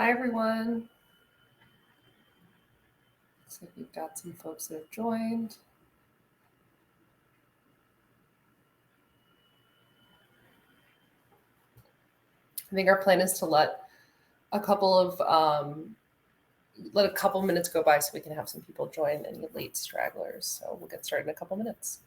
Hi, everyone. Looks like we've got some folks that have joined. I think our plan is to let a couple minutes go by so we can have some people join, any late stragglers. So we'll get started in a couple minutes.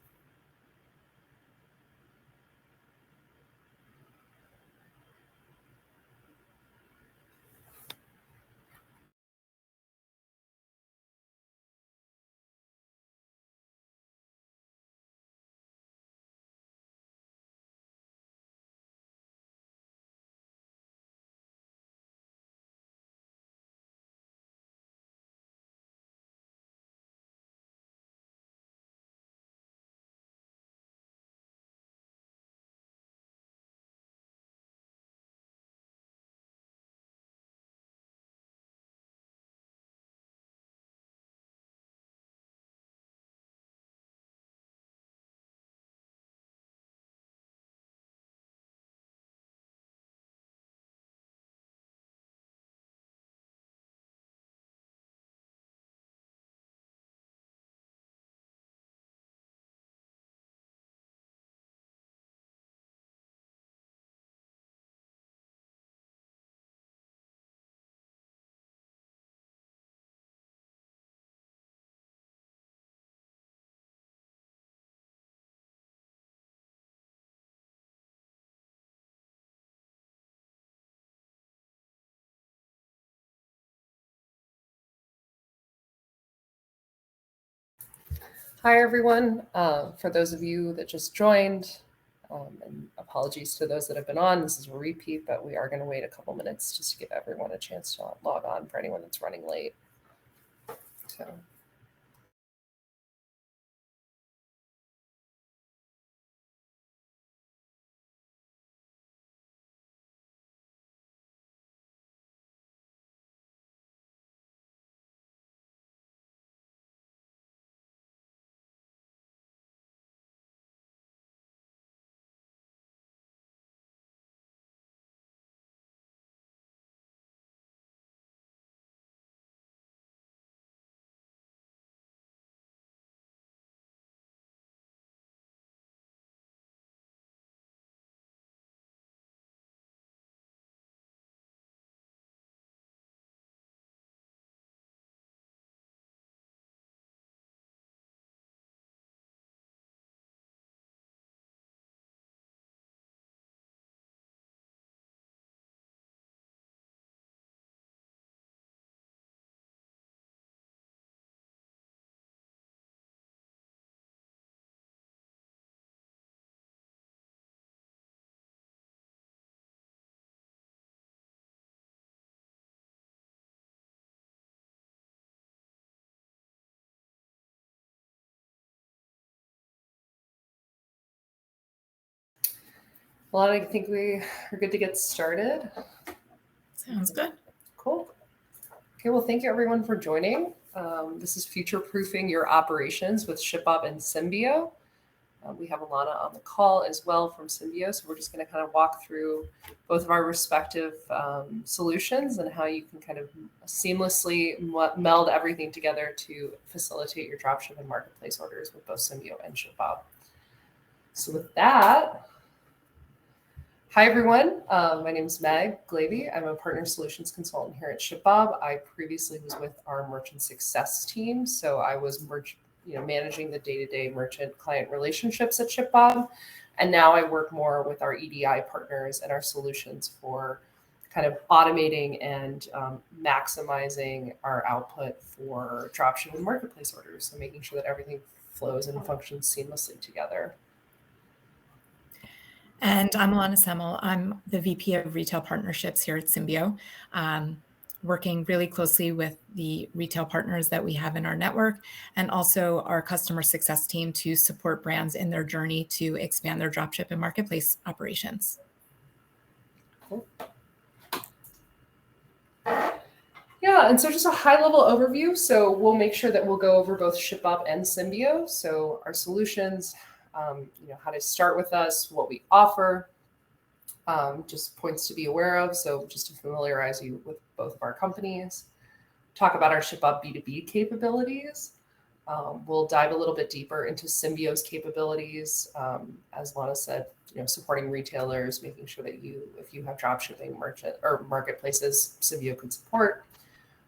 Hi, everyone. For those of you that just joined, and apologies to those that have been on, this is a repeat, but we are going to wait a couple minutes just to give everyone a chance to log on for anyone that's running late. So. Well, I think we are good to get started. Sounds good. Cool. Okay, well, thank you everyone for joining. This is Future-Proofing Your Operations with ShipBob and Cymbio. We have Alana on the call as well from Cymbio, so we're just going to kind of walk through both of our respective solutions and how you can kind of seamlessly meld everything together to facilitate your dropship and marketplace orders with both Cymbio and ShipBob. So with that, hi, everyone. My name is Meg Glavey. I'm a partner solutions consultant here at ShipBob. I previously was with our merchant success team, so I was managing the day-to-day merchant client relationships at ShipBob. And now I work more with our EDI partners and our solutions for kind of automating and maximizing our output for dropship and marketplace orders. So making sure that everything flows and functions seamlessly together. And I'm Alana Semmel. I'm the VP of Retail Partnerships here at Cymbio, working really closely with the retail partners that we have in our network and also our customer success team to support brands in their journey to expand their dropship and marketplace operations. Cool. Yeah, and so just a high-level overview. So we'll make sure that we'll go over both ShipBob and Cymbio. So our solutions, how to start with us, what we offer, just points to be aware of. So just to familiarize you with both of our companies, talk about our ShipBob B2B capabilities. We'll dive a little bit deeper into Cymbio's capabilities. As Lana said, supporting retailers, making sure that if you have dropshipping merchant or marketplaces, Cymbio can support.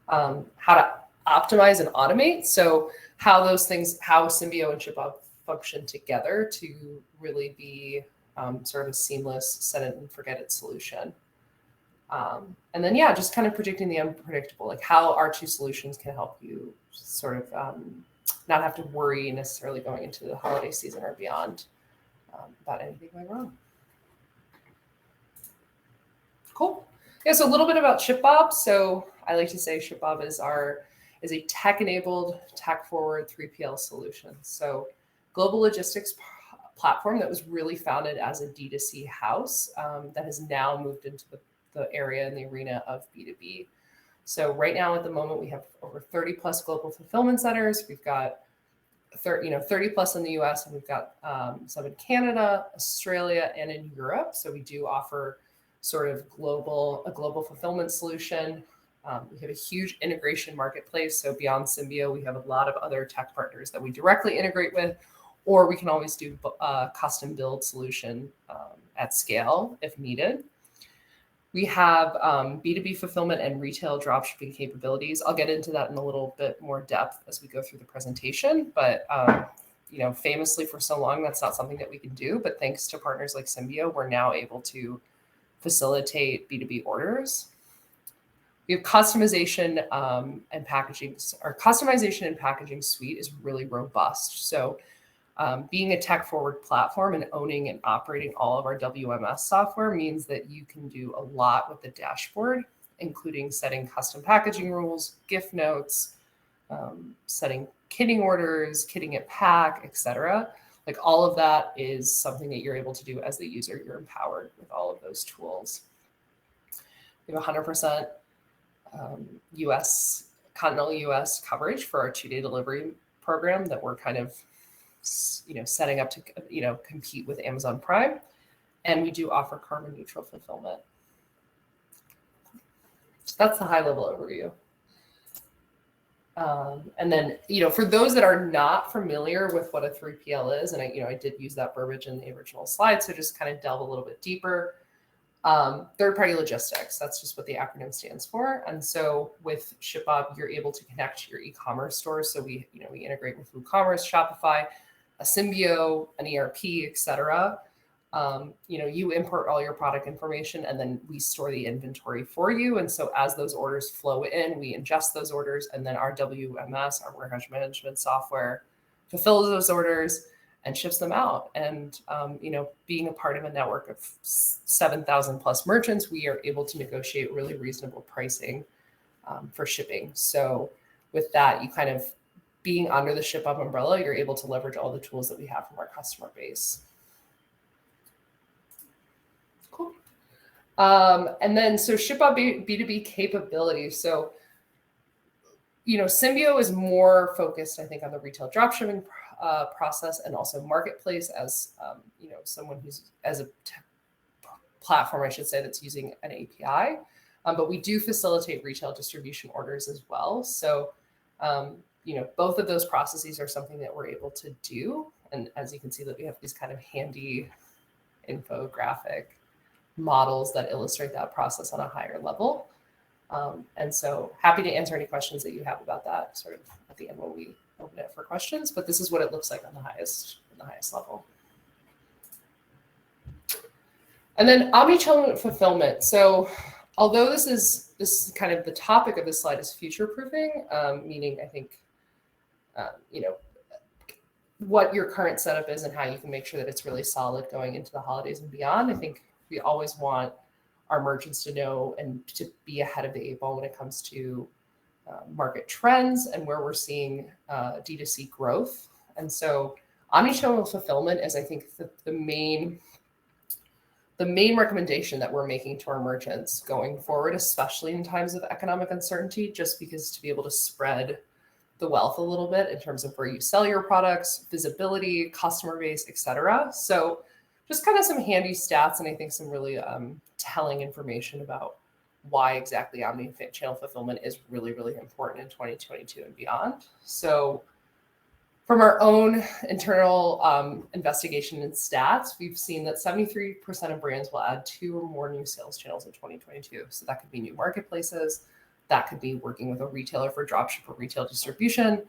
How to optimize and automate. So how Cymbio and ShipBob function together to really be sort of a seamless set it and forget it solution. And then, just kind of predicting the unpredictable, like how our two solutions can help you sort of not have to worry necessarily going into the holiday season or beyond about anything going wrong. Cool. Yeah, so a little bit about ShipBob. So I like to say ShipBob is a tech-enabled, tech-forward 3PL solution. So global logistics platform that was really founded as a D2C house that has now moved into the area and the arena of B2B. So right now at the moment, we have over 30 plus global fulfillment centers. We've got 30 plus in the US, and we've got some in Canada, Australia, and in Europe. So we do offer sort of a global fulfillment solution. We have a huge integration marketplace. So beyond Cymbio, we have a lot of other tech partners that we directly integrate with, or we can always do a custom build solution at scale if needed. We have B2B fulfillment and retail dropshipping capabilities. I'll get into that in a little bit more depth as we go through the presentation. But famously for so long, that's not something that we can do. But thanks to partners like Cymbio, we're now able to facilitate B2B orders. We have customization and packaging. Our customization and packaging suite is really robust. So being a tech-forward platform and owning and operating all of our WMS software means that you can do a lot with the dashboard, including setting custom packaging rules, gift notes, setting kitting orders, kitting at pack, etc. Like all of that is something that you're able to do as the user. You're empowered with all of those tools. We have 100% continental US coverage for our 2-day delivery program that we're kind of setting up to compete with Amazon Prime, and we do offer carbon neutral fulfillment. So that's the high level overview. And then for those that are not familiar with what a 3PL is, and I did use that verbiage in the original slide, so just kind of delve a little bit deeper. Third-party logistics, that's just what the acronym stands for. And so with ShipBob, you're able to connect to your e-commerce stores. So we integrate with WooCommerce, Shopify, a Cymbio, an ERP, etc. You import all your product information, and then we store the inventory for you. And so as those orders flow in, we ingest those orders, and then our WMS, our warehouse management software, fulfills those orders and ships them out. And being a part of a network of 7,000 plus merchants, we are able to negotiate really reasonable pricing for shipping. So with that, you kind of being under the ShipBob umbrella, you're able to leverage all the tools that we have from our customer base. Cool. And then so ShipBob B2B capabilities. So, Cymbio is more focused, I think, on the retail dropshipping process and also marketplace as, someone who's as a platform, I should say, that's using an API. But we do facilitate retail distribution orders as well. So, both of those processes are something that we're able to do. And as you can see that we have these kind of handy infographic models that illustrate that process on a higher level. And so happy to answer any questions that you have about that sort of at the end when we open it for questions, but this is what it looks like on the highest level. And then omnichannel fulfillment. So although this is kind of the topic of this slide is future proofing, meaning I think, what your current setup is and how you can make sure that it's really solid going into the holidays and beyond. I think we always want our merchants to know and to be ahead of the 8 ball when it comes to market trends and where we're seeing D2C growth. And so omnichannel fulfillment is, I think, the main recommendation that we're making to our merchants going forward, especially in times of economic uncertainty, just because to be able to spread the wealth a little bit in terms of where you sell your products, visibility, customer base, et cetera. So just kind of some handy stats, and I think some really telling information about why exactly omni-channel fulfillment is really, really important in 2022 and beyond. So from our own internal investigation and stats, we've seen that 73% of brands will add 2 or more new sales channels in 2022. So that could be new marketplaces, that could be working with a retailer for dropship or retail distribution,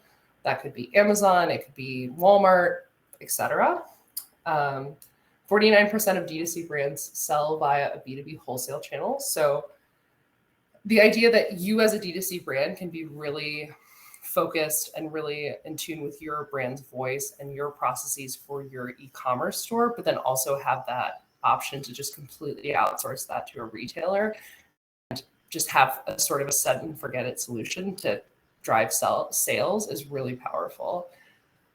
that could be Amazon, it could be Walmart, etc. 49% of D2C brands sell via a B2B wholesale channel. So the idea that you as a D2C brand can be really focused and really in tune with your brand's voice and your processes for your e-commerce store, but then also have that option to just completely outsource that to a retailer and just have a sort of a set and forget it solution to drive sales is really powerful.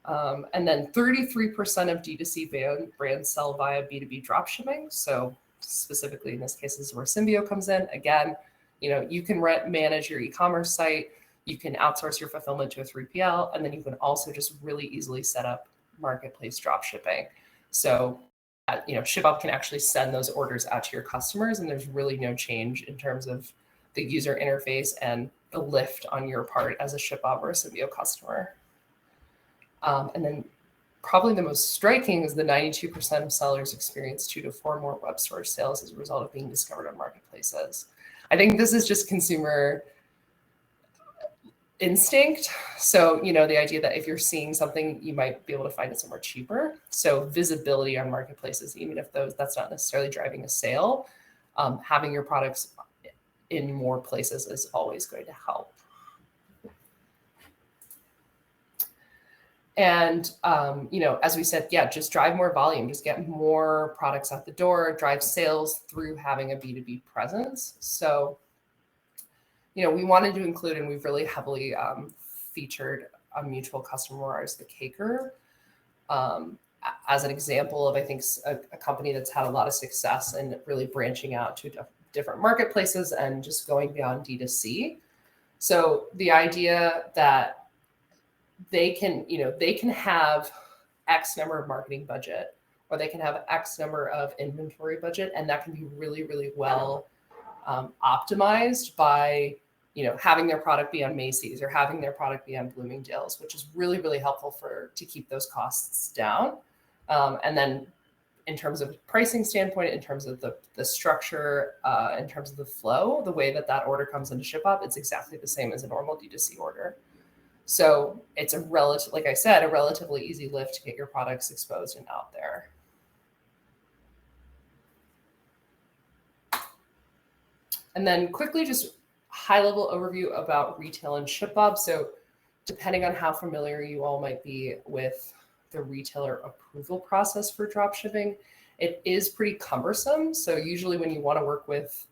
And then 33% of D2C brands sell via B2B dropshipping. So specifically in this case, this is where Cymbio comes in. Again, you can manage your e-commerce site. You can outsource your fulfillment to a 3PL, and then you can also just really easily set up marketplace drop shipping. So, ShipBob can actually send those orders out to your customers, and there's really no change in terms of the user interface and the lift on your part as a ShipBob or a Cymbio customer. And then probably the most striking is the 92% of sellers experience 2 to 4 more web store sales as a result of being discovered on marketplaces. I think this is just consumer instinct. So, the idea that if you're seeing something, you might be able to find it somewhere cheaper. So visibility on marketplaces, even if that's not necessarily driving a sale, having your products in more places is always going to help. And, as we said, just drive more volume, just get more products out the door, drive sales through having a B2B presence. So, we wanted to include, and we've really heavily featured a mutual customer of ours, the Caker, as an example of, I think, a company that's had a lot of success in really branching out to different marketplaces and just going beyond D2C. So the idea that they can have X number of marketing budget, or they can have X number of inventory budget, and that can be really, really well optimized by having their product be on Macy's or having their product be on Bloomingdale's, which is really, really helpful to keep those costs down. And then in terms of pricing standpoint, in terms of the structure, in terms of the flow, the way that order comes into ShipBob, it's exactly the same as a normal D2C order. So it's like I said, a relatively easy lift to get your products exposed and out there. And then quickly, just high-level overview about retail and ShipBob. So depending on how familiar you all might be with the retailer approval process for dropshipping, it is pretty cumbersome. So usually when you want to work with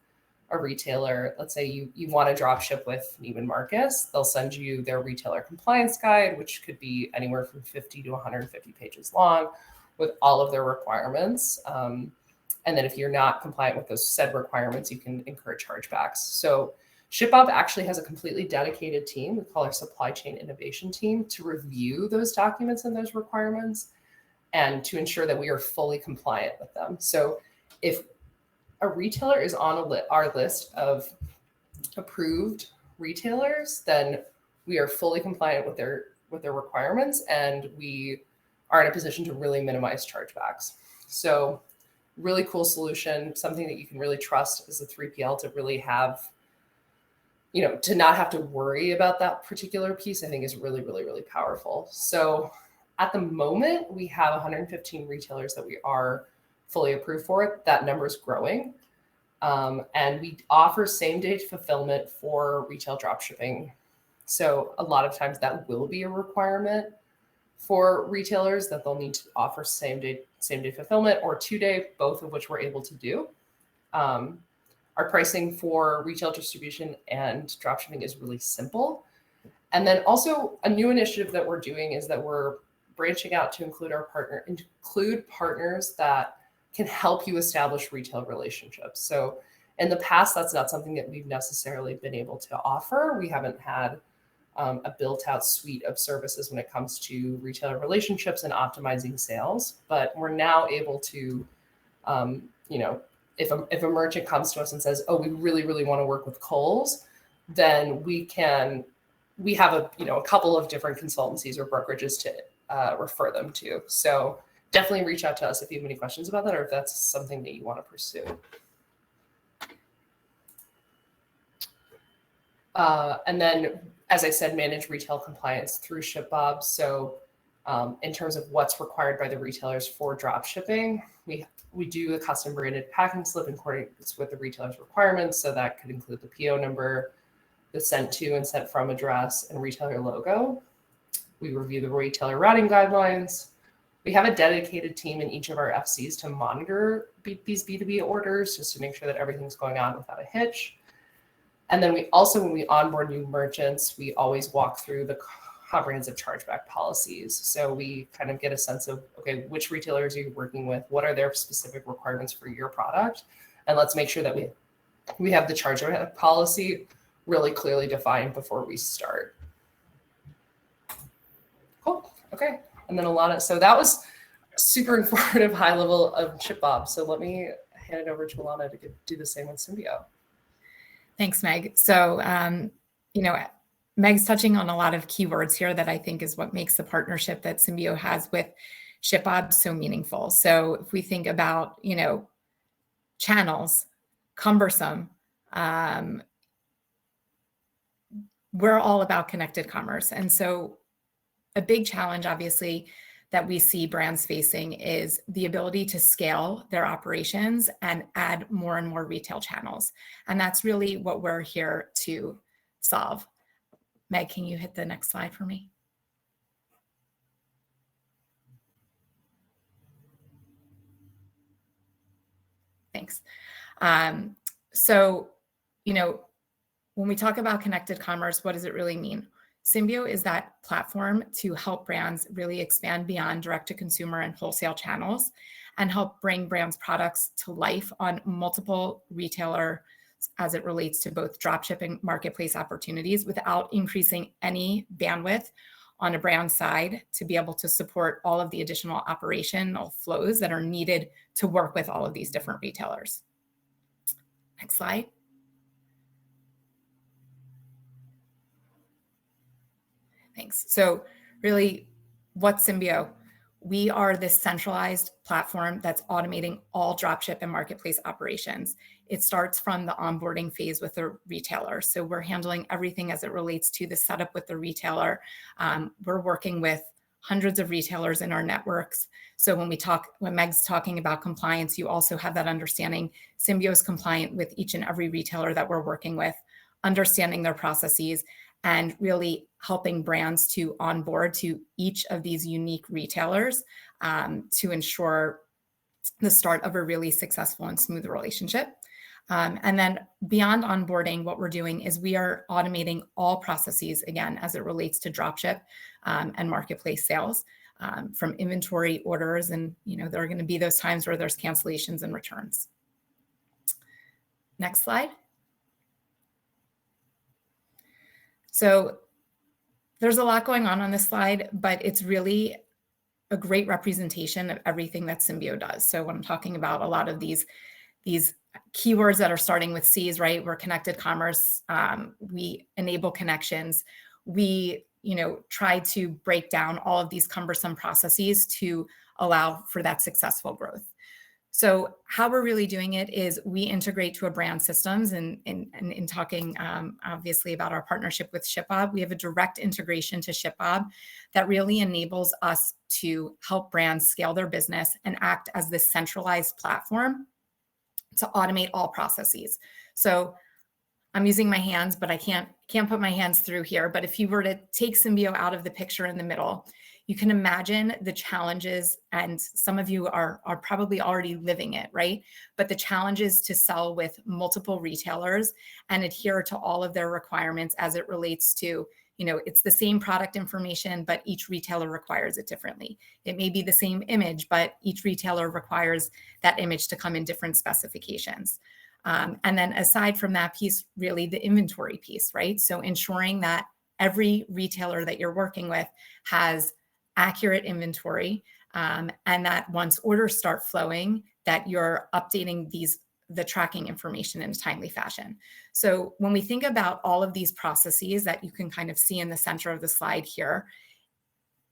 a retailer, let's say you want to dropship with Neiman Marcus, they'll send you their retailer compliance guide, which could be anywhere from 50 to 150 pages long with all of their requirements. And then if you're not compliant with those said requirements, you can incur chargebacks. So ShipBob actually has a completely dedicated team, we call our supply chain innovation team, to review those documents and those requirements and to ensure that we are fully compliant with them. So if a retailer is on our list of approved retailers, then we are fully compliant with their requirements, and we are in a position to really minimize chargebacks. So really cool solution, something that you can really trust as a 3PL to really have, to not have to worry about that particular piece, I think is really, really, really powerful. So at the moment, we have 115 retailers that we are fully approved for it. That number is growing. And we offer same-day fulfillment for retail dropshipping. So a lot of times that will be a requirement for retailers, that they'll need to offer same-day fulfillment or 2-day, both of which we're able to do. Our pricing for retail distribution and dropshipping is really simple. And then also a new initiative that we're doing is that we're branching out to include partners that can help you establish retail relationships. So in the past, that's not something that we've necessarily been able to offer. We haven't had a built-out suite of services when it comes to retailer relationships and optimizing sales, but we're now able to If a merchant comes to us and says, oh, we really, really want to work with Kohl's, then we have a couple of different consultancies or brokerages to refer them to. So definitely reach out to us if you have any questions about that, or if that's something that you want to pursue. And then, as I said, manage retail compliance through ShipBob. So in terms of what's required by the retailers for drop shipping, we do a custom branded packing slip in accordance with the retailer's requirements. So that could include the PO number, the sent to and sent from address, and retailer logo. We review the retailer routing guidelines. We have a dedicated team in each of our FCs to monitor these B2B orders, just to make sure that everything's going on without a hitch. And then we also, when we onboard new merchants, we always walk through the comprehensive chargeback policies. So we kind of get a sense of, okay, which retailers are you working with? What are their specific requirements for your product? And let's make sure that we have the chargeback policy really clearly defined before we start. Cool. Okay. And then so that was super informative, high level of ShipBob. So let me hand it over to Alana to do the same with Cymbio. Thanks, Meg. So, Meg's touching on a lot of keywords here that I think is what makes the partnership that Cymbio has with ShipBob so meaningful. So if we think about, channels, cumbersome, we're all about connected commerce. And so a big challenge, obviously, that we see brands facing is the ability to scale their operations and add more and more retail channels. And that's really what we're here to solve. Meg, can you hit the next slide for me? Thanks. So, when we talk about connected commerce, what does it really mean? Cymbio is that platform to help brands really expand beyond direct-to-consumer and wholesale channels and help bring brands' products to life on multiple retailers as it relates to both dropship and marketplace opportunities without increasing any bandwidth on a brand side to be able to support all of the additional operational flows that are needed to work with all of these different retailers. Next slide. Thanks. So really, what's Cymbio? We are this centralized platform that's automating all dropship and marketplace operations. It starts from the onboarding phase with the retailer. So we're handling everything as it relates to the setup with the retailer. We're working with hundreds of retailers in our networks. So when Meg's talking about compliance, you also have that understanding. Cymbio is compliant with each and every retailer that we're working with, understanding their processes, and really helping brands to onboard to each of these unique retailers to ensure the start of a really successful and smooth relationship. And then beyond onboarding, what we're doing is we are automating all processes, again, as it relates to dropship and marketplace sales, from inventory orders. And, there are going to be those times where there's cancellations and returns. Next slide. So there's a lot going on this slide, but it's really a great representation of everything that Cymbio does. So when I'm talking about a lot of these keywords that are starting with C's, right? We're connected commerce. We enable connections. We, try to break down all of these cumbersome processes to allow for that successful growth. So how we're really doing it is we integrate to a brand systems, and in talking obviously about our partnership with ShipBob, we have a direct integration to ShipBob that really enables us to help brands scale their business and act as this centralized platform to automate all processes. So I'm using my hands, but I can't put my hands through here. But if you were to take Cymbio out of the picture in the middle, you can imagine the challenges, and some of you are probably already living it, right? But the challenges to sell with multiple retailers and adhere to all of their requirements as it relates to, it's the same product information, but each retailer requires it differently. It may be the same image, but each retailer requires that image to come in different specifications. And then aside from that piece, really the inventory piece, right? So ensuring that every retailer that you're working with has accurate inventory And that once orders start flowing, that you're updating the tracking information in a timely fashion. So when we think about all of these processes that you can kind of see in the center of the slide here,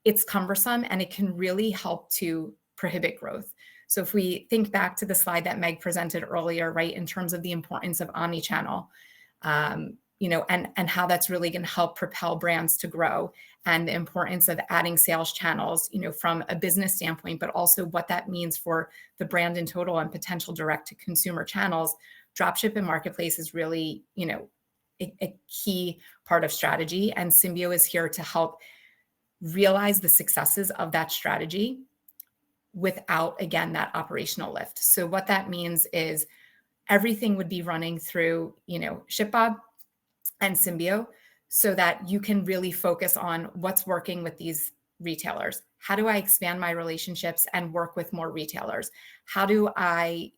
it's cumbersome and it can really help to prohibit growth. So if we think back to the slide that Meg presented earlier, right, in terms of the importance of omnichannel, and how that's really going to help propel brands to grow, and the importance of adding sales channels, from a business standpoint, but also what that means for the brand in total and potential direct to consumer channels. Dropship and marketplace is really, a key part of strategy, and Cymbio is here to help realize the successes of that strategy without, again, that operational lift. So what that means is everything would be running through, ShipBob and Cymbio, so that you can really focus on what's working with these retailers. How do I expand my relationships and work with more retailers? How do I,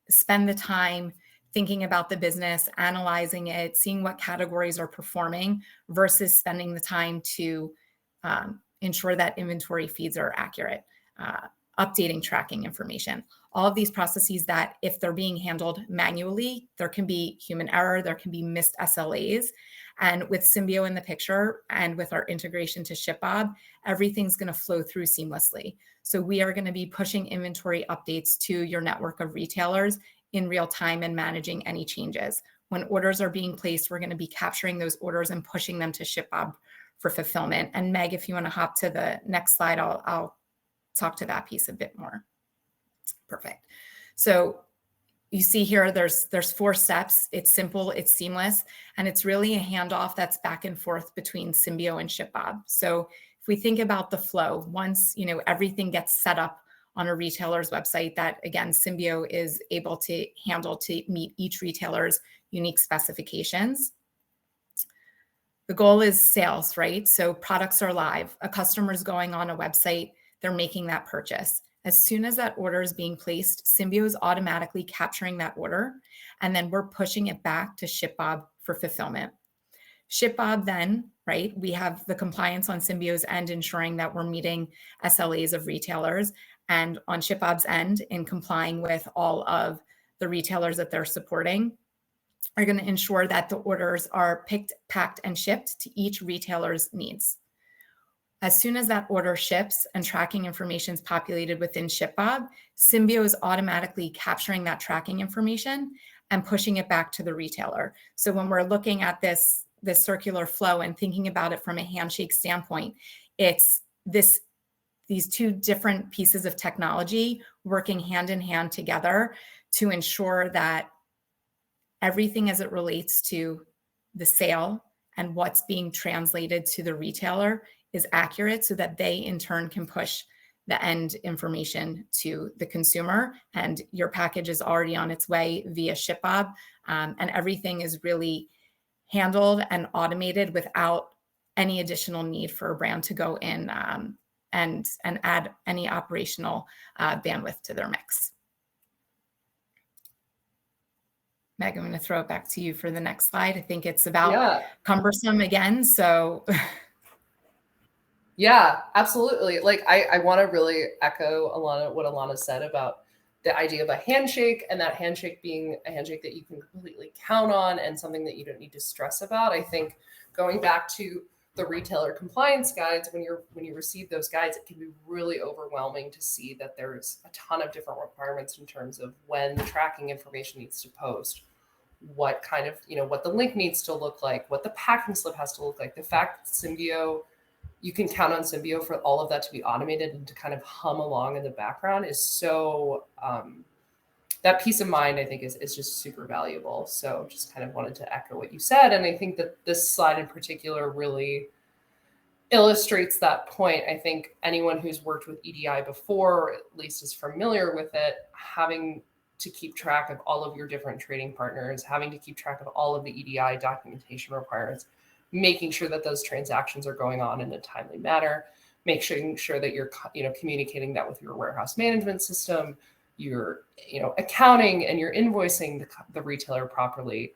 spend the time thinking about the business, analyzing it, seeing what categories are performing versus spending the time to ensure that inventory feeds are accurate, updating tracking information. All of these processes that, if they're being handled manually, there can be human error, there can be missed SLAs. And with Cymbio in the picture and with our integration to ShipBob, everything's going to flow through seamlessly. So we are going to be pushing inventory updates to your network of retailers in real time and managing any changes. When orders are being placed, we're going to be capturing those orders and pushing them to ShipBob for fulfillment. And Meg, if you want to hop to the next slide, I'll talk to that piece a bit more. Perfect. So you see here, there's 4 steps. It's simple, it's seamless, and it's really a handoff that's back and forth between Cymbio and ShipBob. So if we think about the flow, once everything gets set up on a retailer's website, that again, Cymbio is able to handle to meet each retailer's unique specifications. The goal is sales, right? So products are live. A customer's going on a website, they're making that purchase. As soon as that order is being placed, Cymbio is automatically capturing that order, and then we're pushing it back to ShipBob for fulfillment. ShipBob then, right, we have the compliance on Cymbio's end, ensuring that we're meeting SLAs of retailers, and on ShipBob's end, in complying with all of the retailers that they're supporting, are going to ensure that the orders are picked, packed, and shipped to each retailer's needs. As soon as that order ships and tracking information is populated within ShipBob, Cymbio is automatically capturing that tracking information and pushing it back to the retailer. So when we're looking at this circular flow and thinking about it from a handshake standpoint, it's these 2 different pieces of technology working hand in hand together to ensure that everything as it relates to the sale and what's being translated to the retailer is accurate, so that they in turn can push the end information to the consumer, and your package is already on its way via ShipBob, and everything is really handled and automated without any additional need for a brand to go in and add any operational bandwidth to their mix. Meg, I'm going to throw it back to you for the next slide. I think it's about cumbersome again, so... Yeah, absolutely. Like I want to really echo what Alana said about the idea of a handshake, and that handshake being a handshake that you can completely count on and something that you don't need to stress about. I think going back to the retailer compliance guides, when you receive those guides, it can be really overwhelming to see that there's a ton of different requirements in terms of when the tracking information needs to post, what kind of, what the link needs to look like, what the packing slip has to look like. The fact that Cymbio, you can count on Cymbio for all of that to be automated and to kind of hum along in the background is so, that peace of mind, I think, is just super valuable. So just kind of wanted to echo what you said. And I think that this slide in particular really illustrates that point. I think anyone who's worked with EDI before, or at least is familiar with it, having to keep track of all of your different trading partners, having to keep track of all of the EDI documentation requirements, making sure that those transactions are going on in a timely manner, making sure that you're communicating that with your warehouse management system, your accounting, and you're invoicing the retailer properly.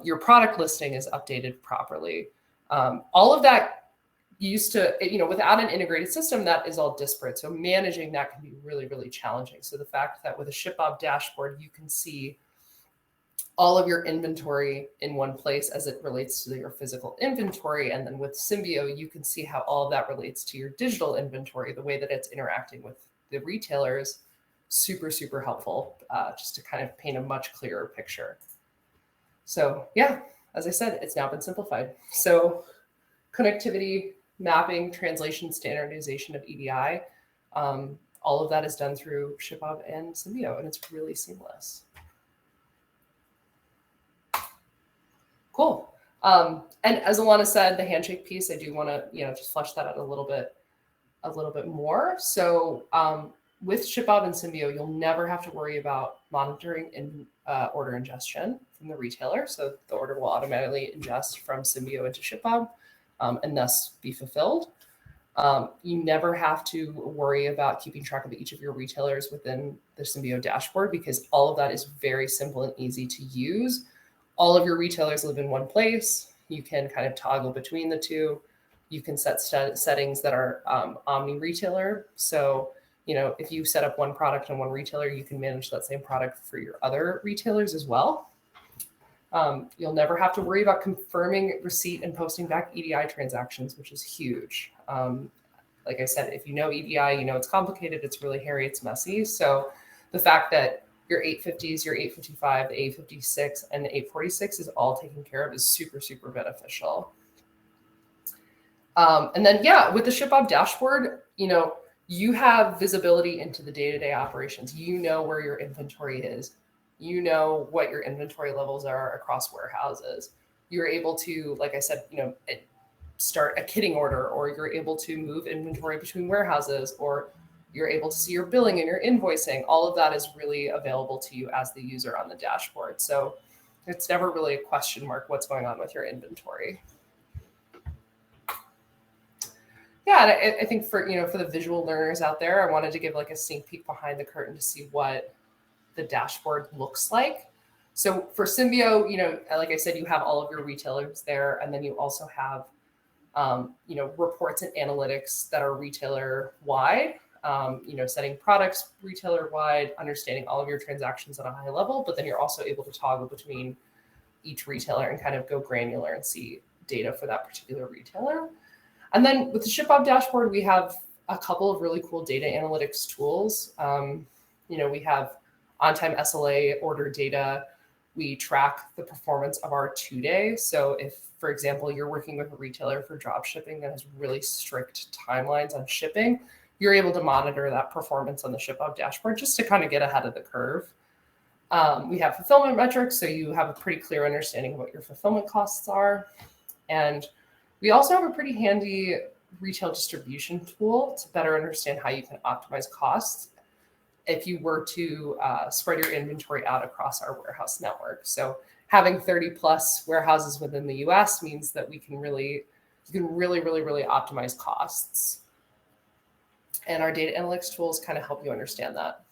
Your product listing is updated properly. All of that used to, without an integrated system, that is all disparate. So managing that can be really, really challenging. So the fact that with a ShipBob dashboard, you can see all of your inventory in one place as it relates to your physical inventory. And then with Cymbio, you can see how all of that relates to your digital inventory, the way that it's interacting with the retailers. Super, super helpful, just to kind of paint a much clearer picture. So yeah, as I said, it's now been simplified. So connectivity, mapping, translation, standardization of EDI, all of that is done through ShipBob and Cymbio, and it's really seamless. Cool. And as Alana said, the handshake piece, I do want to, just flesh that out a little bit more. So with ShipBob and Cymbio, you'll never have to worry about monitoring and order ingestion from the retailer. So the order will automatically ingest from Cymbio into ShipBob and thus be fulfilled. You never have to worry about keeping track of each of your retailers within the Cymbio dashboard, because all of that is very simple and easy to use. All of your retailers live in one place. You can kind of toggle between the two. You can set settings that are omni-retailer. So, if you set up one product on one retailer, you can manage that same product for your other retailers as well. You'll never have to worry about confirming receipt and posting back EDI transactions, which is huge. Like I said, if you know EDI, it's complicated, it's really hairy, it's messy. So the fact that your 850s, your 855, the 856, and the 846 is all taken care of is super, super beneficial. And then, with the ShipBob dashboard, you have visibility into the day-to-day operations. You know where your inventory is. You know what your inventory levels are across warehouses. You're able to, like I said, start a kitting order, or you're able to move inventory between warehouses, or you're able to see your billing and your invoicing. All of that is really available to you as the user on the dashboard. So it's never really a question mark what's going on with your inventory. Yeah, and I think for the visual learners out there, I wanted to give like a sneak peek behind the curtain to see what the dashboard looks like. So for Cymbio, like I said, you have all of your retailers there, and then you also have reports and analytics that are retailer wide. Setting products retailer wide, understanding all of your transactions at a high level, but then you're also able to toggle between each retailer and kind of go granular and see data for that particular retailer. And then with the ShipBob dashboard, we have a couple of really cool data analytics tools. We have on-time SLA order data. We track the performance of our 2-day. So if, for example, you're working with a retailer for drop shipping that has really strict timelines on shipping, you're able to monitor that performance on the ShipBob dashboard just to kind of get ahead of the curve. We have fulfillment metrics, so you have a pretty clear understanding of what your fulfillment costs are. And we also have a pretty handy retail distribution tool to better understand how you can optimize costs if you were to spread your inventory out across our warehouse network. So having 30 plus warehouses within the US means that you can really optimize costs. And our data analytics tools kind of help you understand that.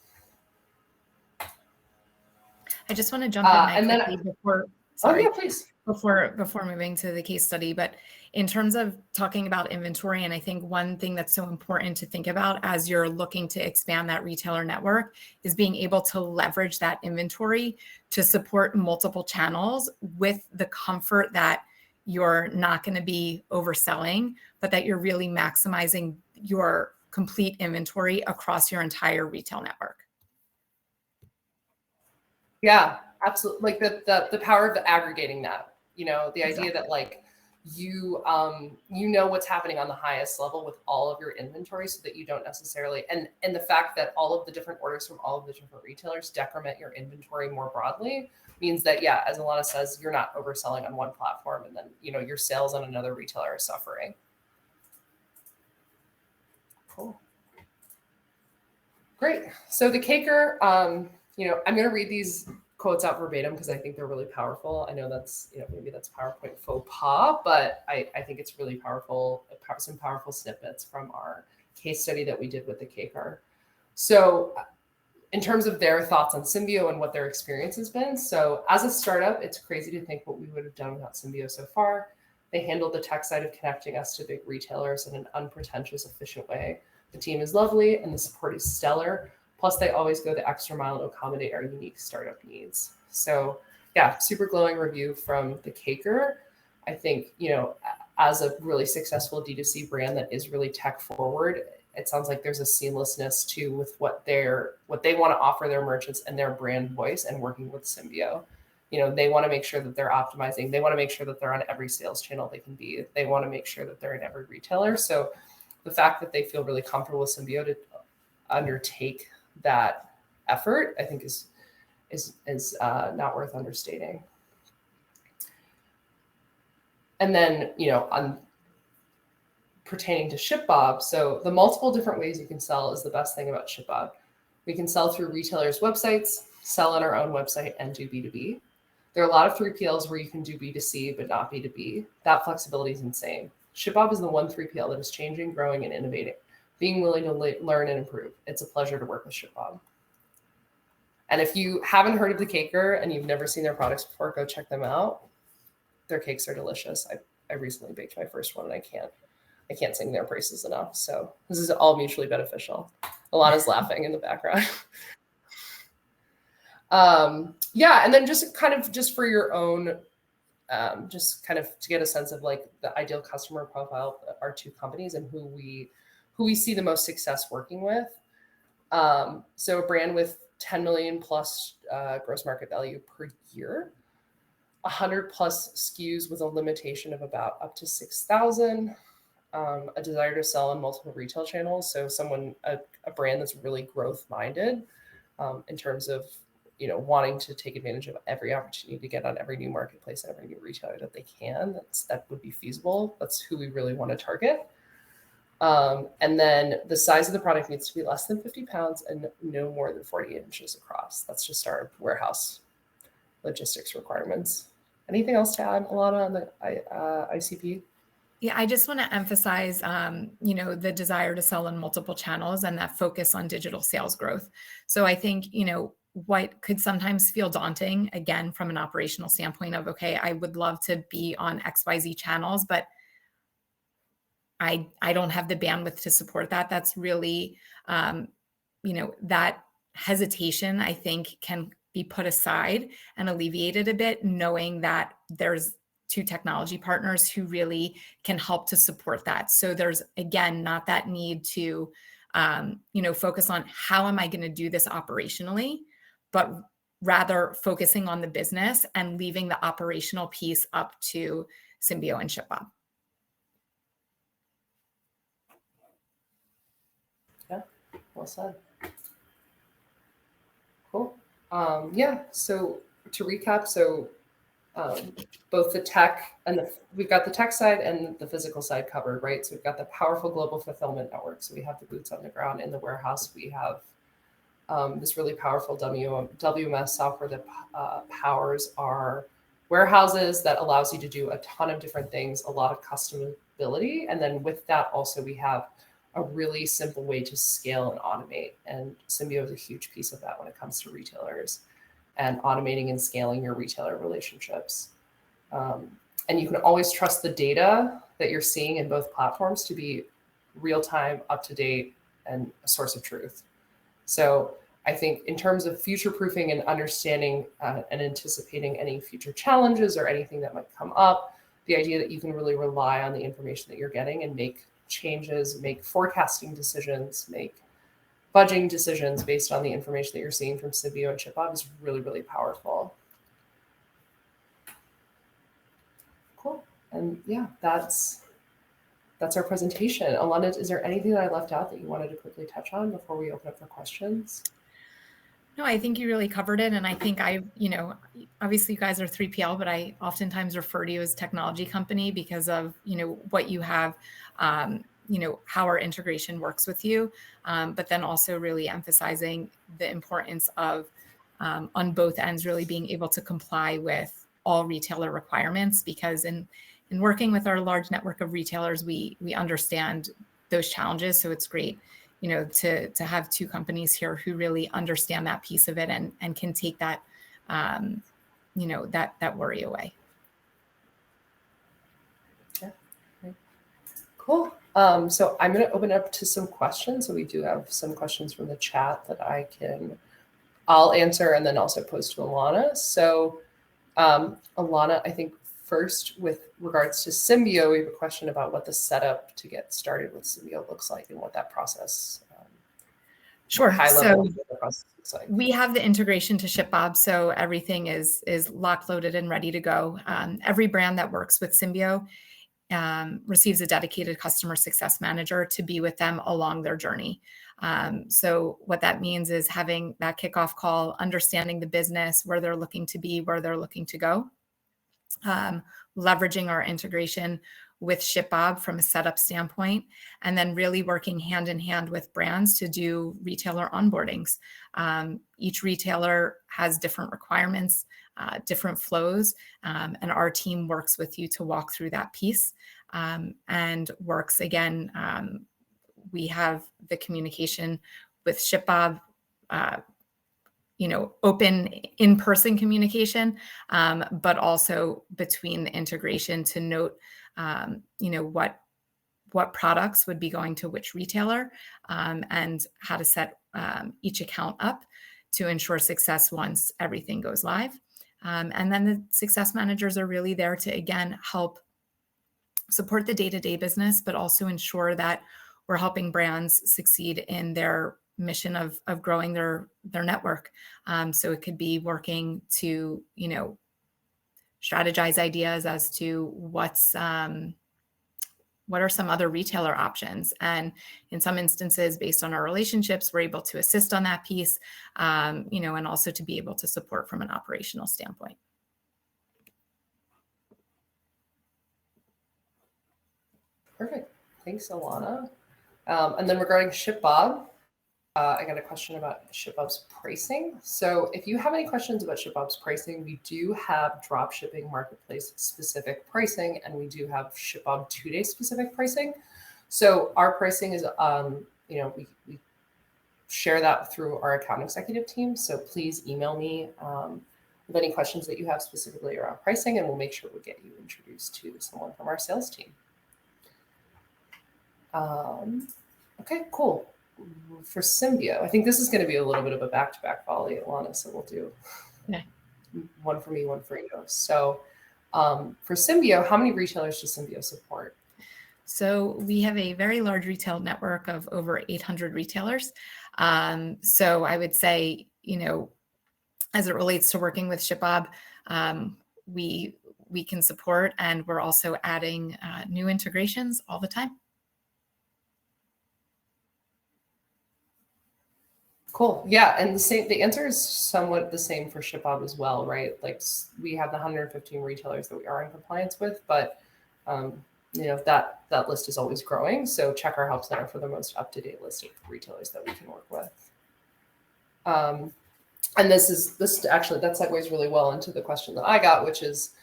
I just want to jump in there quickly before. Sorry. Oh yeah, please. Before moving to the case study, but in terms of talking about inventory, and I think one thing that's so important to think about as you're looking to expand that retailer network is being able to leverage that inventory to support multiple channels with the comfort that you're not going to be overselling, but that you're really maximizing your complete inventory across your entire retail network. Yeah, absolutely. Like the power of aggregating that. The Exactly. idea that like you know what's happening on the highest level with all of your inventory, so that you don't necessarily, and the fact that all of the different orders from all of the different retailers decrement your inventory more broadly means that, yeah, as Alana says, you're not overselling on one platform and then your sales on another retailer are suffering. Cool. Great. So the Caker, I'm going to read these quotes out verbatim because I think they're really powerful. I know that's, maybe that's PowerPoint faux pas, but I think it's really powerful, some powerful snippets from our case study that we did with the Caker. So in terms of their thoughts on Cymbio and what their experience has been. So as a startup, it's crazy to think what we would have done without Cymbio so far. They handle the tech side of connecting us to big retailers in an unpretentious, efficient way. The team is lovely and the support is stellar. Plus, they always go the extra mile to accommodate our unique startup needs. So yeah, super glowing review from the Caker. I think, as a really successful D2C brand that is really tech forward, it sounds like there's a seamlessness too with what they want to offer their merchants and their brand voice, and working with Cymbio. They want to make sure that they're optimizing. They want to make sure that they're on every sales channel they can be. They want to make sure that they're in every retailer. So the fact that they feel really comfortable with Cymbio to undertake that effort, I think is not worth understating. And then, on pertaining to ShipBob, so the multiple different ways you can sell is the best thing about ShipBob. We can sell through retailers' websites, sell on our own website, and do B2B. There are a lot of 3PLs where you can do B2C, but not B2B. That flexibility is insane. ShipBob is the one 3PL that is changing, growing, and innovating, being willing to learn and improve. It's a pleasure to work with ShipBob. And if you haven't heard of the Caker and you've never seen their products before, go check them out. Their cakes are delicious. I recently baked my first one, and I can't sing their praises enough. So this is all mutually beneficial. Alana's laughing in the background. And then just for your own, just kind of to get a sense of like the ideal customer profile of our two companies and who we see the most success working with. So a brand with 10 million plus gross market value per year, 100 plus SKUs with a limitation of about up to 6,000, a desire to sell on multiple retail channels. So a brand that's really growth minded in terms of, wanting to take advantage of every opportunity to get on every new marketplace and every new retailer that they can. That would be feasible. That's who we really want to target. And then the size of the product needs to be less than 50 pounds and no more than 40 inches across. That's just our warehouse logistics requirements. Anything else to add, Alana, on the ICP? Yeah, I just want to emphasize, the desire to sell on multiple channels and that focus on digital sales growth. So I think, what could sometimes feel daunting, again, from an operational standpoint of, okay, I would love to be on XYZ channels, but I don't have the bandwidth to support that. That's really, that hesitation, I think, can be put aside and alleviated a bit, knowing that there's two technology partners who really can help to support that. So there's, again, not that need to, focus on how am I going to do this operationally, but rather focusing on the business and leaving the operational piece up to Cymbio and ShipBob. Yeah, well said. Cool. So to recap, both the tech and we've got the tech side and the physical side covered, right? So we've got the powerful global fulfillment network. So we have the boots on the ground in the warehouse. We have this really powerful WMS software that powers our warehouses, that allows you to do a ton of different things, a lot of customability. And then with that, also, we have a really simple way to scale and automate. And Cymbio is a huge piece of that when it comes to retailers and automating and scaling your retailer relationships. And you can always trust the data that you're seeing in both platforms to be real-time, up-to-date, and a source of truth. So I think in terms of future-proofing and understanding and anticipating any future challenges or anything that might come up, the idea that you can really rely on the information that you're getting and make changes, make forecasting decisions, make budgeting decisions based on the information that you're seeing from Cymbio and ShipBob is really, really powerful. Cool. And yeah, that's our presentation. Alana, is there anything that I left out that you wanted to quickly touch on before we open up for questions? No, I think you really covered it. And I think obviously you guys are 3PL, but I oftentimes refer to you as technology company because of, what you have, how our integration works with you. But then also really emphasizing the importance of, on both ends, really being able to comply with all retailer requirements, because in working with our large network of retailers, we understand those challenges. So it's great, to have two companies here who really understand that piece of it and can take that, that worry away. Cool. So I'm going to open up to some questions. So we do have some questions from the chat that I'll answer and then also post to Alana. So Alana, I think first with regards to Cymbio, we have a question about what the setup to get started with Cymbio looks like and what that process, Sure. high level, what the process looks like. We have the integration to ShipBob, so everything is locked, loaded, and ready to go. Every brand that works with Cymbio receives a dedicated customer success manager to be with them along their journey. So what that means is having that kickoff call, understanding the business, where they're looking to be, where they're looking to go, leveraging our integration with ShipBob from a setup standpoint, and then really working hand in hand with brands to do retailer onboardings. Each retailer has different requirements, different flows, and our team works with you to walk through that piece and works again. We have the communication with ShipBob, open in-person communication, but also between the integration to note, what products would be going to which retailer, and how to set each account up to ensure success once everything goes live. And then the success managers are really there to, again, help support the day-to-day business, but also ensure that we're helping brands succeed in their mission of growing their network. So it could be working to, strategize ideas as to what are some other retailer options. And in some instances, based on our relationships, we're able to assist on that piece, and also to be able to support from an operational standpoint. Perfect. Thanks, Alana. And then regarding ShipBob, I got a question about ShipBob's pricing. So if you have any questions about ShipBob's pricing, we do have dropshipping marketplace specific pricing, and we do have ShipBob 2-day specific pricing. So our pricing is, we share that through our account executive team. So please email me with any questions that you have specifically around pricing, and we'll make sure we get you introduced to someone from our sales team. Okay, cool. For Cymbio, I think this is going to be a little bit of a back-to-back volley, Alana, so we'll do one for me, one for you. So for Cymbio, how many retailers does Cymbio support? So we have a very large retail network of over 800 retailers. So I would say, as it relates to working with ShipBob, we can support, and we're also adding new integrations all the time. Cool. Yeah, and the answer is somewhat the same for ShipBob as well, right? Like we have the 115 retailers that we are in compliance with, but that list is always growing. So check our help center for the most up-to-date list of retailers that we can work with. And this actually that segues really well into the question that I got, which is,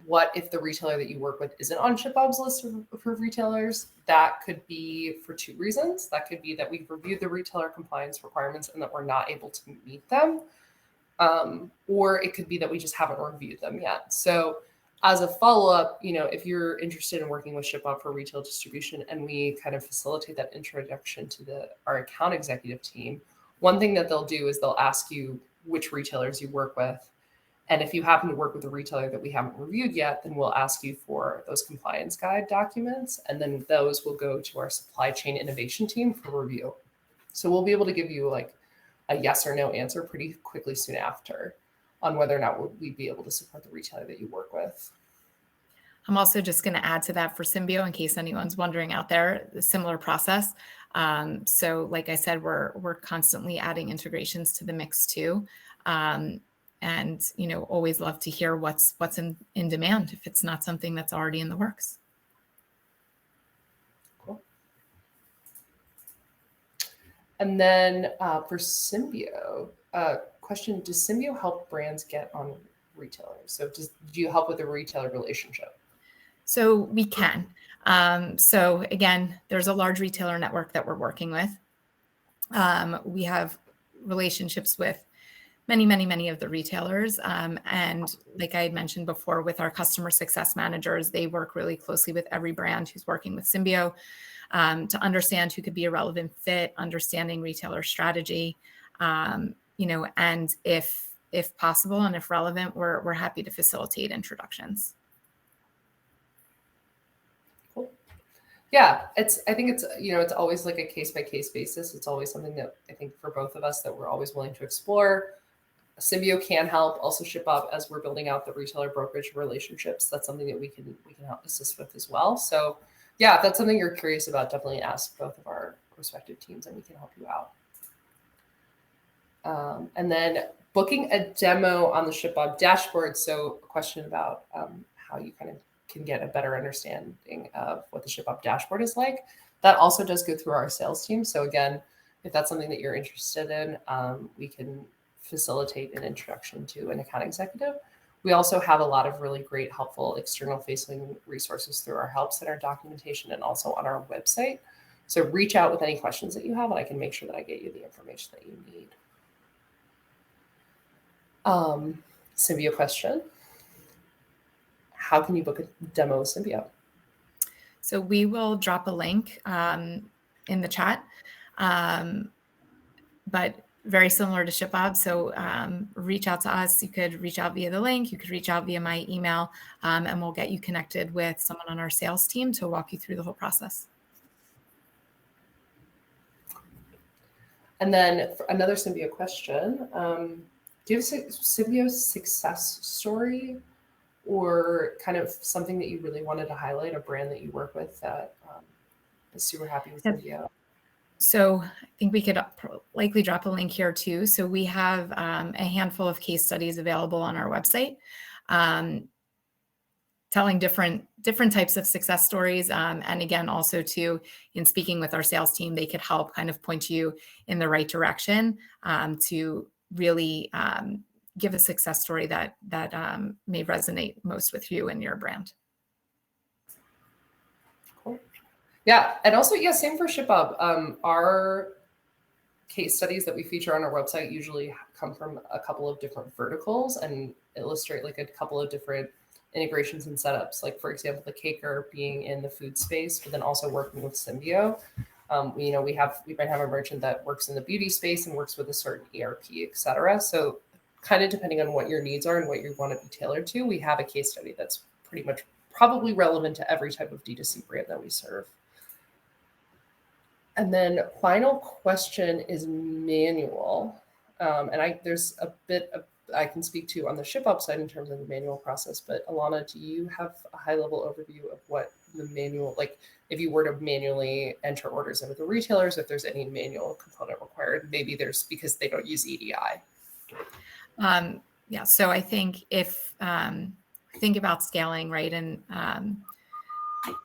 what if the retailer that you work with isn't on ShipBob's list of approved retailers? That could be for two reasons. That could be that we've reviewed the retailer compliance requirements and that we're not able to meet them. Or it could be that we just haven't reviewed them yet. So as a follow-up, if you're interested in working with ShipBob for retail distribution and we kind of facilitate that introduction to our account executive team, one thing that they'll do is they'll ask you which retailers you work with. And if you happen to work with a retailer that we haven't reviewed yet, then we'll ask you for those compliance guide documents, and then those will go to our supply chain innovation team for review. So we'll be able to give you like a yes or no answer pretty quickly soon after on whether or not we'd be able to support the retailer that you work with. I'm also just going to add to that for Cymbio, in case anyone's wondering out there, a similar process. So like I said, we're constantly adding integrations to the mix too. And, always love to hear what's in demand if it's not something that's already in the works. Cool. And then for Cymbio, question, does Cymbio help brands get on retailers? So do you help with the retailer relationship? So we can. So again, there's a large retailer network that we're working with. We have relationships with many of the retailers. And like I had mentioned before, with our customer success managers, they work really closely with every brand who's working with Cymbio to understand who could be a relevant fit, understanding retailer strategy, and if possible and if relevant, we're happy to facilitate introductions. Cool. Yeah, I think it's always like a case by case basis. It's always something that I think for both of us that we're always willing to explore. Cymbio can help, also ShipBob, as we're building out the retailer brokerage relationships. That's something that we can help assist with as well. So yeah, if that's something you're curious about, definitely ask both of our respective teams and we can help you out. And then booking a demo on the ShipBob dashboard. So a question about how you kind of can get a better understanding of what the ShipBob dashboard is like. That also does go through our sales team. So again, if that's something that you're interested in, we can facilitate an introduction to an account executive. We also have a lot of really great, helpful external facing resources through our Help Center documentation and also on our website. So reach out with any questions that you have and I can make sure that I get you the information that you need. Cymbio question. How can you book a demo of Cymbio? So we will drop a link in the chat, but very similar to ShipBob. So reach out to us. You could reach out via the link. You could reach out via my email, and we'll get you connected with someone on our sales team to walk you through the whole process. And then for another Cymbio question, do you have a Cymbio success story or kind of something that you really wanted to highlight, a brand that you work with that is super happy with Cymbio? So I think we could likely drop a link here too. So we have a handful of case studies available on our website, telling different types of success stories. And again, also too, in speaking with our sales team, they could help kind of point you in the right direction to really give a success story that may resonate most with you and your brand. Cool. Yeah, and also, yeah, same for ShipBob. Our case studies that we feature on our website usually come from a couple of different verticals and illustrate like a couple of different integrations and setups. Like for example, the Caker being in the food space, but then also working with Cymbio. We might have a merchant that works in the beauty space and works with a certain ERP, et cetera. So kind of depending on what your needs are and what you want to be tailored to, we have a case study that's pretty much probably relevant to every type of D2C brand that we serve. And then final question is manual. And there's a bit of I can speak to on the ShipBob side in terms of the manual process, but Alana, do you have a high level overview of what the manual, like if you were to manually enter orders into the retailers, if there's any manual component required? Maybe there's because they don't use EDI. Yeah, so I think if think about scaling, right, and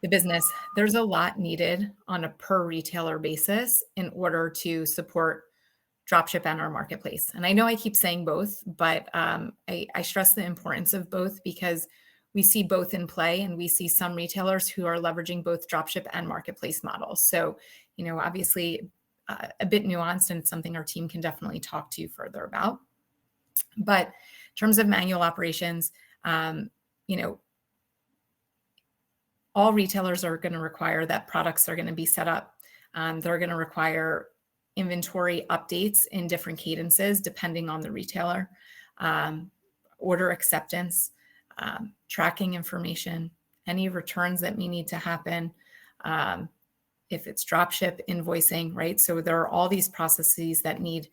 the business, there's a lot needed on a per retailer basis in order to support dropship and our marketplace. And I know I keep saying both, but I stress the importance of both because we see both in play and we see some retailers who are leveraging both dropship and marketplace models. So, obviously a bit nuanced and it's something our team can definitely talk to you further about. But in terms of manual operations, all retailers are going to require that products are going to be set up. They're going to require inventory updates in different cadences depending on the retailer, order acceptance, tracking information, any returns that may need to happen, if it's dropship invoicing, right? So there are all these processes that need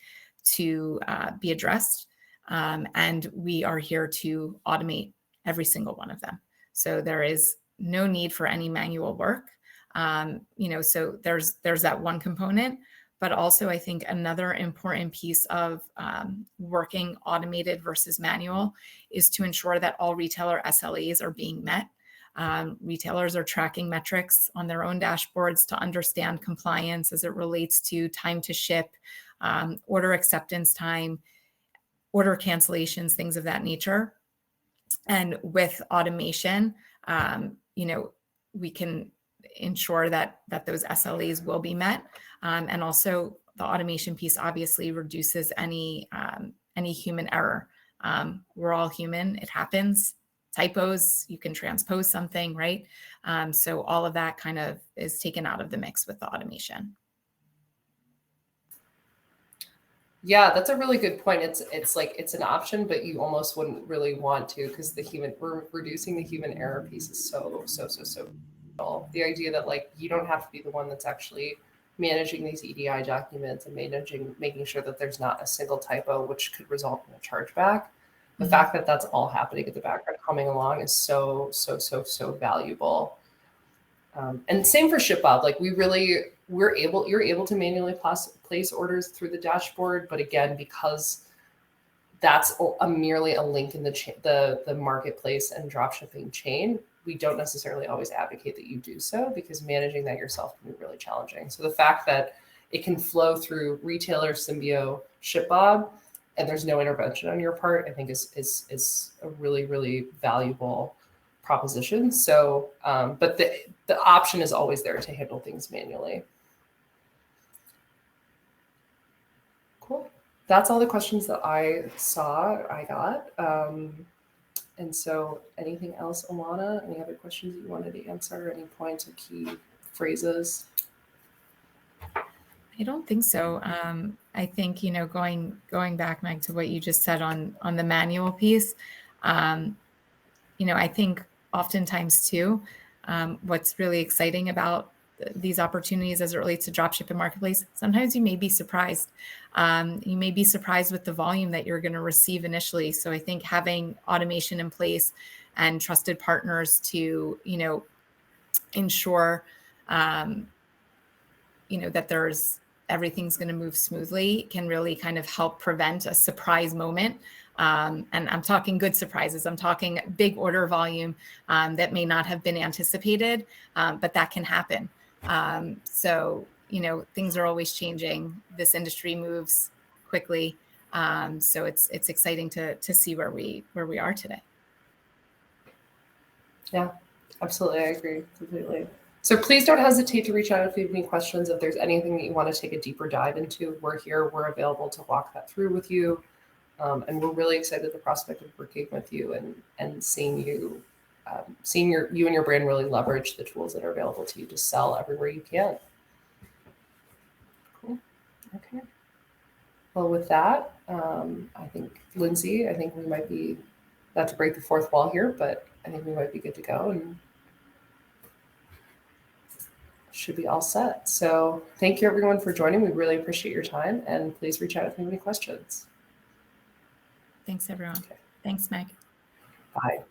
to be addressed, and we are here to automate every single one of them. So there is no need for any manual work. So there's that one component. But also, I think another important piece of working automated versus manual is to ensure that all retailer SLAs are being met. Retailers are tracking metrics on their own dashboards to understand compliance as it relates to time to ship, order acceptance time, order cancellations, things of that nature. And with automation, we can ensure that those SLAs will be met. And also the automation piece obviously reduces any any human error. We're all human. It happens. Typos, you can transpose something, right? So all of that kind of is taken out of the mix with the automation. Yeah, that's a really good point. It's like it's an option, but you almost wouldn't really want to, because we're reducing the human error piece is so vital. The idea that like you don't have to be the one that's actually managing these EDI documents and making sure that there's not a single typo which could result in a chargeback. The fact that that's all happening in the background coming along is so valuable. And same for ShipBob. Like you're able to manually place orders through the dashboard, but again, because that's merely a link in the marketplace and dropshipping chain, we don't necessarily always advocate that you do so, because managing that yourself can be really challenging. So the fact that it can flow through retailer, Cymbio, ShipBob, and there's no intervention on your part, I think is a really valuable proposition. So, but the option is always there to handle things manually. Cool. That's all the questions that I got. And so anything else, Alana? Any other questions you wanted to answer? Any points or key phrases? I don't think so. I think, going back, Meg, to what you just said on the manual piece, I think oftentimes too, what's really exciting about these opportunities as it relates to dropship and marketplace, sometimes you may be surprised. You may be surprised with the volume that you're going to receive initially. So I think having automation in place and trusted partners to, ensure, that everything's going to move smoothly can really kind of help prevent a surprise moment. And I'm talking good surprises. I'm talking big order volume that may not have been anticipated, but that can happen. So, things are always changing. This industry moves quickly. So it's exciting to see where we are today. Yeah, absolutely. I agree completely. So please don't hesitate to reach out if you have any questions. If there's anything that you want to take a deeper dive into, we're here. We're available to walk that through with you. And we're really excited at the prospect of working with you and seeing you and your brand really leverage the tools that are available to you to sell everywhere you can. Cool. Okay. Well, with that, I think, Lindsay, we might be, not to break the fourth wall here, but I think we might be good to go and should be all set. So thank you everyone for joining. We really appreciate your time, and please reach out if you have any questions. Thanks, everyone. Okay. Thanks, Meg. Bye.